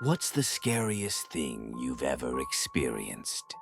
What's the scariest thing you've ever experienced?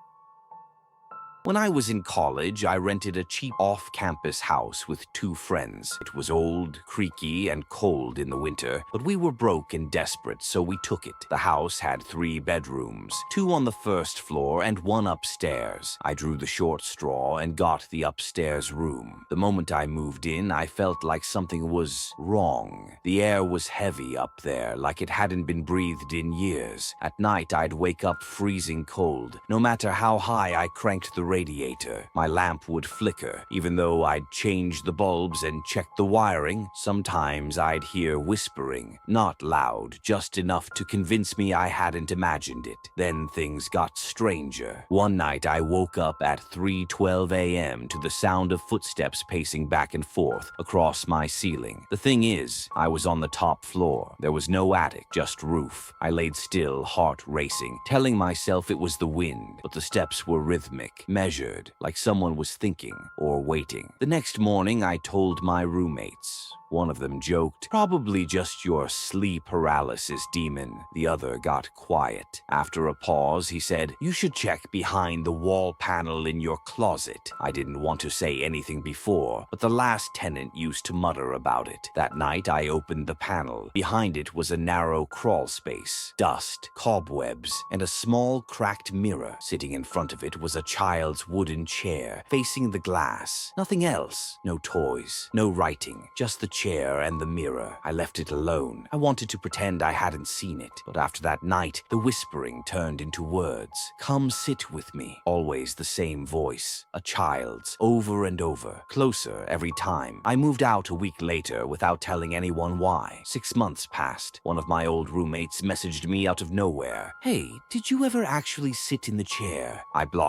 When I was in college, I rented a cheap off-campus house with two friends. It was old, creaky, and cold in the winter, but we were broke and desperate, so we took it. The house had 3 bedrooms, 2 on the first floor and 1 upstairs. I drew the short straw and got the upstairs room. The moment I moved in, I felt like something was wrong. The air was heavy up there, like it hadn't been breathed in years. At night, I'd wake up freezing cold. No matter how high I cranked the radiator, my lamp would flicker. Even though I'd changed the bulbs and checked the wiring, sometimes I'd hear whispering. Not loud, just enough to convince me I hadn't imagined it. Then things got stranger. One night I woke up at 3:12 a.m. to the sound of footsteps pacing back and forth across my ceiling. The thing is, I was on the top floor. There was no attic, just roof. I laid still, heart racing, telling myself it was the wind, but the steps were rhythmic, measured, like someone was thinking or waiting. The next morning, I told my roommates. One of them joked, "Probably just your sleep paralysis demon." The other got quiet. After a pause, he said, "You should check behind the wall panel in your closet." I didn't want to say anything before, but the last tenant used to mutter about it. That night, I opened the panel. Behind it was a narrow crawl space, dust, cobwebs, and a small cracked mirror. Sitting in front of it was a child's wooden chair, facing the glass. Nothing else. No toys, no writing, just the chair and the mirror. I left it alone. I wanted to pretend I hadn't seen it, but after that night, the whispering turned into words. "Come sit with me." Always the same voice, a child's, over and over, closer every time. I moved out a week later without telling anyone why. 6 months passed. One of my old roommates messaged me out of nowhere. "Hey, did you ever actually sit in the chair?" I blocked